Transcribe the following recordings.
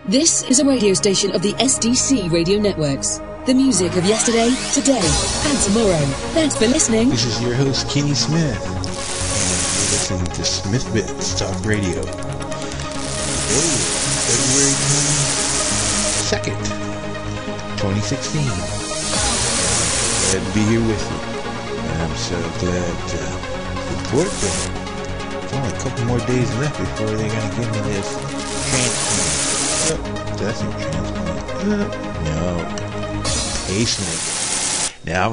This is a radio station of the SDC radio networks. The music of yesterday, today, and tomorrow. Thanks for listening. This is your host, Kenny Smith, and you're listening to SmithBits Talk Radio. Today is February 22nd, 2016. Glad to be here with you, and I'm so glad to report that there's only a couple more days left before they're going to give me this transplant. Did I say transplant? No. Pacemaker. Now,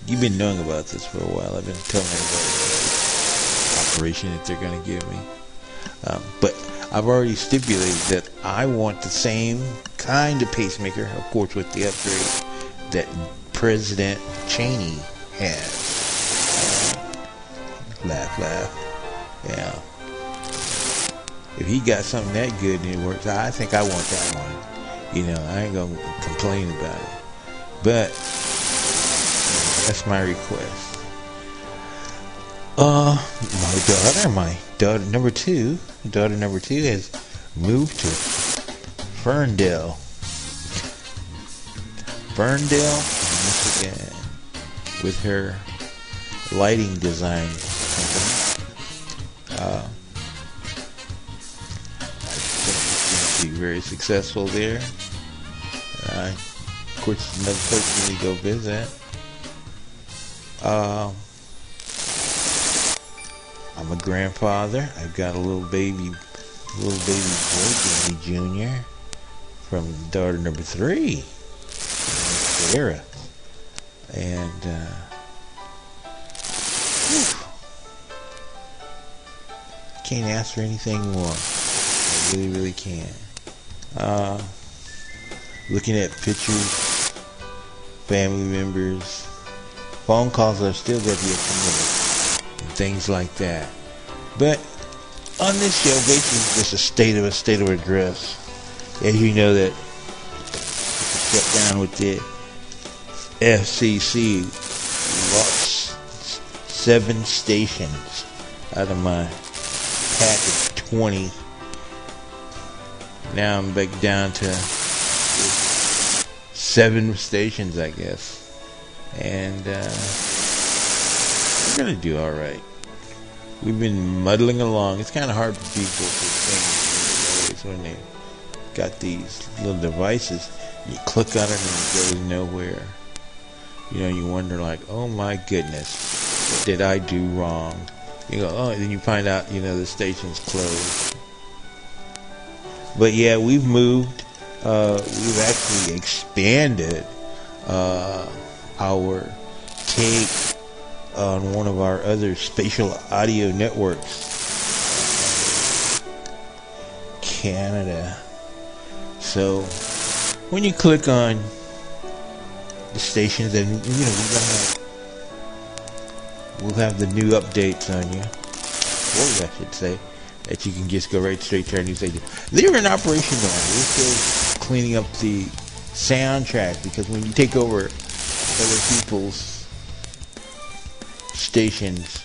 you've been knowing about this for a while. I've been telling everybody about the operation that they're going to give me. But I've already stipulated that I want the same kind of pacemaker, of course, with the upgrade that President Cheney has. Laugh, laugh. Yeah. If he got something that good and it works, I think I want that one. You know, I ain't gonna complain about it. But that's my request. My daughter number two has moved to Ferndale, Michigan, with her lighting design company. Be very successful there. Of course, it's another place we need to go visit. I'm a grandfather. I've got a little baby boy, Jamie Jr. from daughter number 3, Sarah, and can't ask for anything more. I really, really can't. Looking at pictures, family members, phone calls are still going to be accumulated, and things like that. But on this show, basically just a state of address. As you know, that shut down with the FCC, lost 7 stations out of my pack of 20. Now I'm back down to 7 stations, I guess. And we're going to do alright. We've been muddling along. It's kind of hard for people to think when they got these little devices. You click on it and it goes nowhere. You know, you wonder like, oh my goodness, what did I do wrong? You go, oh, and then you find out, you know, the station's closed. But yeah, we've moved. We've actually expanded our take on one of our other spatial audio networks, Canada. So when you click on the stations, and you know, we'll have the new updates on you, or I should say, that you can just go right straight to our new station. They're in operation now. We're still cleaning up the soundtrack, because when you take over other people's stations,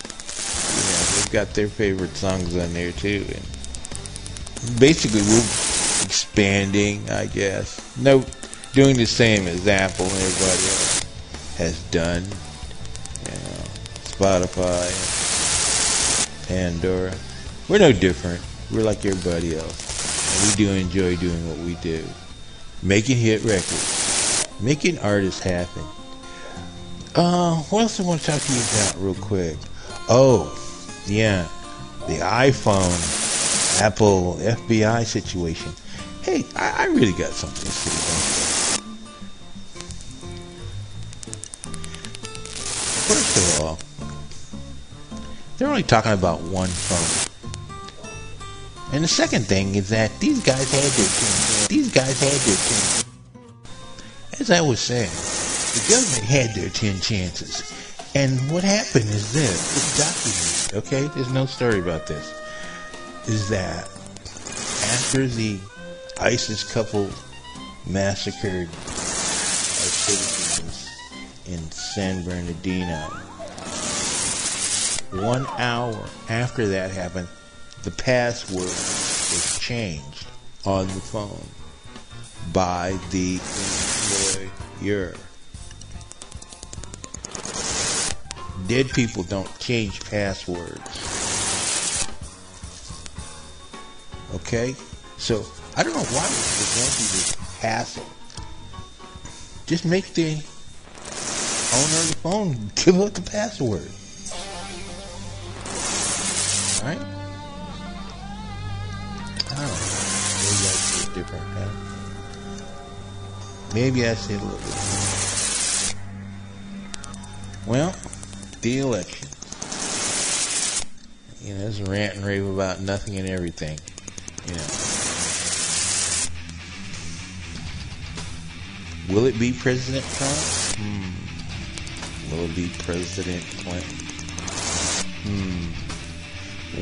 you know, they've got their favorite songs on there too. And basically, we're expanding, I guess. No, doing the same as Apple and everybody else has done. You know, Spotify, Pandora. We're no different. We're like everybody else. And we do enjoy doing what we do. Making hit records. Making artists happen. What else I want to talk to you about real quick? Oh, yeah. The iPhone, Apple, FBI situation. Hey, I really got something to say about that. First of all, they're only talking about one phone. And the second thing is that these guys had their 10 chances. As I was saying, the government had their 10 chances. And what happened is this. It's documented, okay? There's no story about this. Is that after the ISIS couple massacred our citizens in San Bernardino, 1 hour after that happened, the password was changed on the phone by the employer. Dead people don't change passwords. Okay? So, I don't know why we're going through this hassle. Just make the owner of the phone give up the password. Alright? I don't know. Maybe I see it different, huh? Maybe I see it a little bit. Well, the election. You know, it's a rant and rave about nothing and everything. You know. Will it be President Trump? Will it be President Clinton?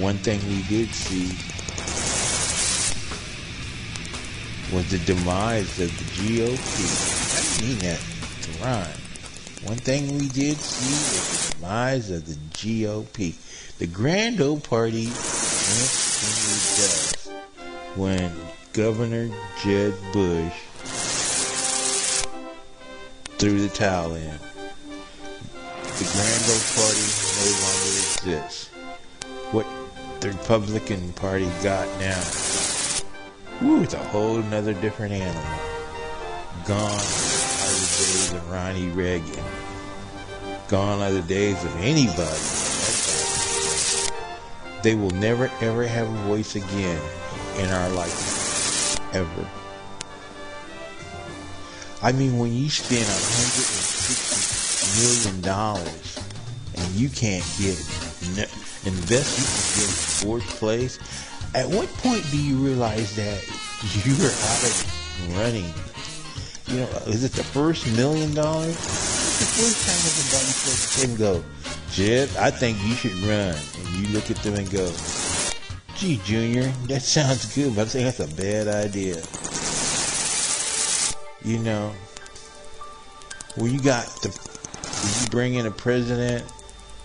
One thing we did see was the demise of the GOP. I didn't mean that to rhyme. One thing we did see was the demise of the GOP. The grand old party went in the dust when Governor Jeb Bush threw the towel in. The grand old party no longer exists. What the Republican Party got now, it's a whole nother different animal. Gone are the days of Ronnie Reagan. Gone are the days of anybody. They will never ever have a voice again in our lifetime. Ever. I mean, when you spend $160 million and you can't get invest, you can get fourth place. At what point do you realize that you're out of running? You know, is it the first $1 million? It's the first time everybody says to him, go, Jeb, I think you should run. And you look at them and go, gee, Junior, that sounds good, but I think that's a bad idea. You know, when you bring in a president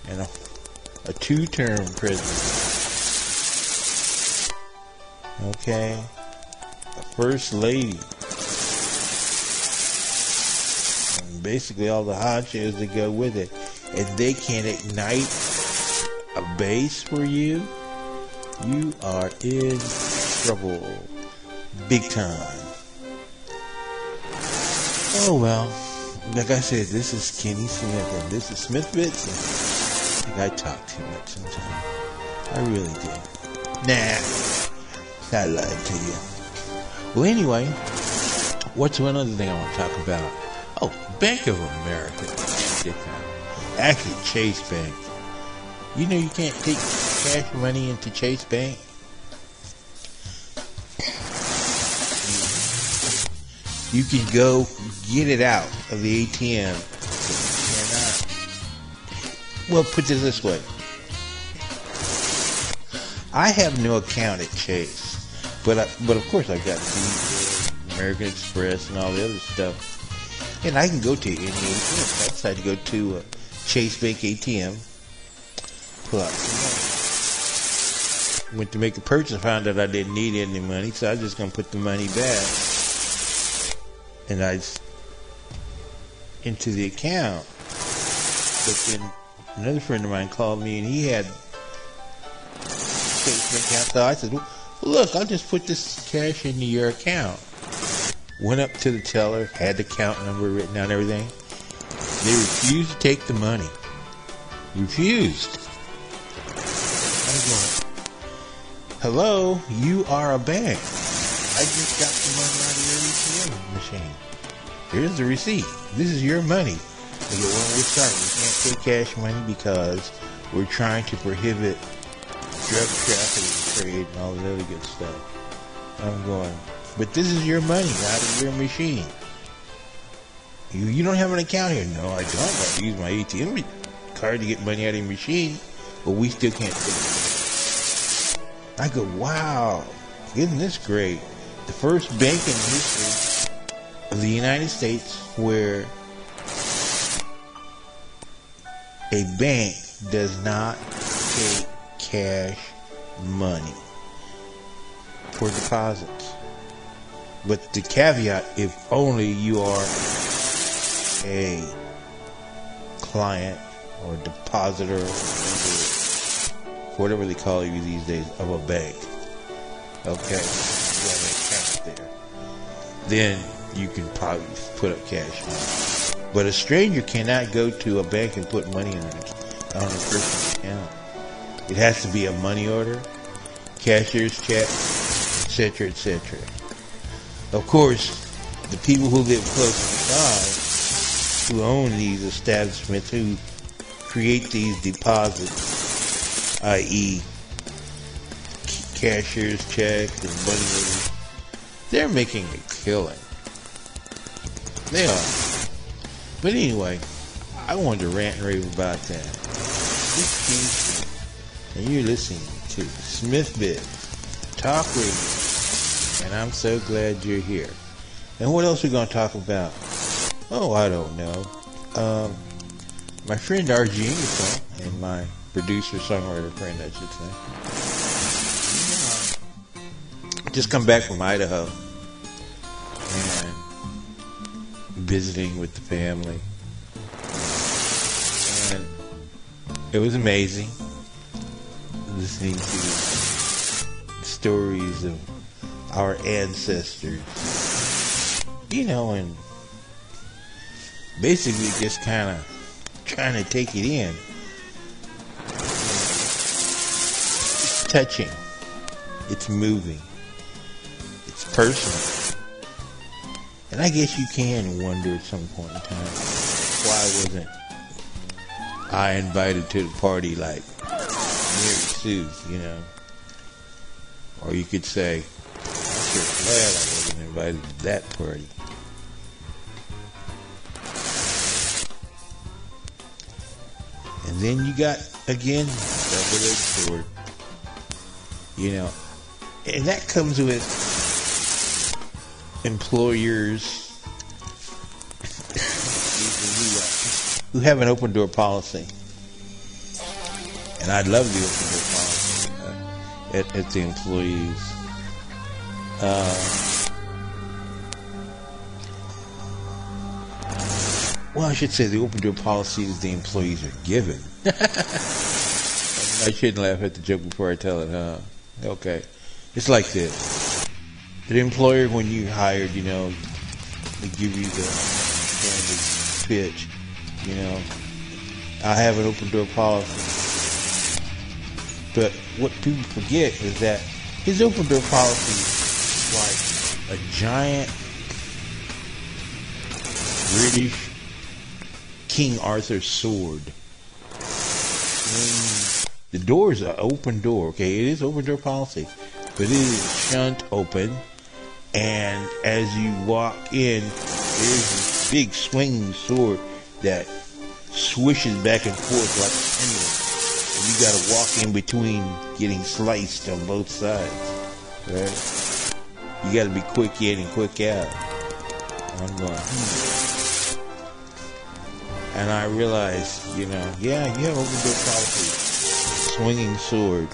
and a two-term president, okay, a first lady, and basically all the honchos that go with it, and they can't ignite a base for you, you are in trouble, big time. Oh well, like I said, this is Kenny Smith, and this is SmithBits, and I think I talk too much sometimes. I really did. Nah, I lied to you. Well, anyway, what's one other thing I want to talk about? Oh, Bank of America. Actually, Chase Bank. You know you can't take cash money into Chase Bank? You can go get it out of the ATM. Well, put it this way. I have no account at Chase, but of course I've got Visa, American Express, and all the other stuff. And I can go to any ATM. I decided to go to a Chase Bank ATM, pull out some money. Went to make a purchase, found out I didn't need any money, so I was just going to put the money back. And into the account. But then another friend of mine called me and he had Chase Bank account. So I said, well, look, I'll just put this cash into your account. Went up to the teller, had the account number written down and everything. They refused to take the money. Refused. I'm going, hello, you are a bank. I just got the money out of your ATM machine. Here's the receipt. This is your money. They go, well, we're sorry, we can't take cash money because we're trying to prohibit drug trafficking, trade, and all the other good stuff. I'm going, but this is your money out of your machine. You don't have an account here. No, I don't. I use my ATM card to get money out of your machine, but we still can't take it. I go, wow, isn't this great? The first bank in history of the United States where a bank does not take cash money for deposits. But the caveat, if only you are a client or depositor, whatever they call you these days, of a bank. Okay, you have an account there. Then you can probably put up cash money. But a stranger cannot go to a bank and put money on a person's account. It has to be a money order, cashier's check, etc., etc. Of course, the people who live close by, who own these establishments, who create these deposits, i.e. cashier's checks and money orders, they're making a killing. They are. But anyway, I wanted to rant and rave about that. And you're listening to SmithBits Talk Radio. And I'm so glad you're here. And what else are we going to talk about? Oh, I don't know. My friend RG Ingersoll, and my producer-songwriter friend, I should say, just come back from Idaho and visiting with the family. And it was amazing listening to stories of our ancestors, and basically just kind of trying to take it in. It's touching, it's moving, it's personal, and I guess you can wonder at some point in time, why wasn't I invited to the party like Mary Sue's, or you could say, I'm glad I wasn't invited to that party. And then you got, again, double-edged sword. And that comes with employers who have an open door policy. And I love the open door policy at the employees. Well, I should say the open door policies the employees are given. I shouldn't laugh at the joke before I tell it, huh? Okay. It's like this. The employer, when you hired, they give you the standard pitch, I have an open door policy. But what people forget is that his open door policy is like a giant British King Arthur sword. The door is an open door, okay? It is open door policy, but it is shunt open, and as you walk in, there's this big swinging sword that swishes back and forth like a pendulum, and you gotta walk in between getting sliced on both sides, right? You gotta be quick in and quick out. I'm going, And I realized, you have open door policy. Swinging sword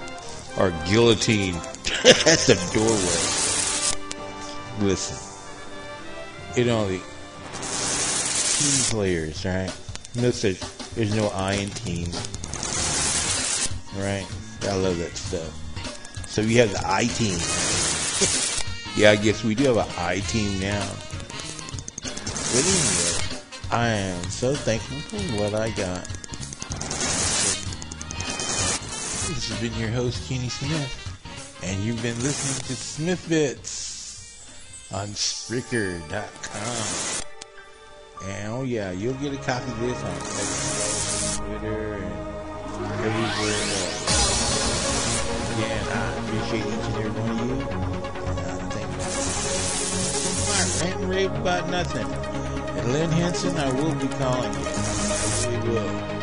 or guillotine at the doorway. Listen, the team players, right? There's no I in team, right? I love that stuff. So you have the I team. Yeah, I guess we do have an I team now. But anyway, I am so thankful for what I got. This has been your host, Kenny Smith, and you've been listening to SmithBits on Spreaker.com. And oh yeah, you'll get a copy of this on Facebook, Twitter, and everywhere else. Again, I appreciate each and every one of you, and thank you. My rant and rave about nothing. And Lynn Henson, I will be calling you. I really will.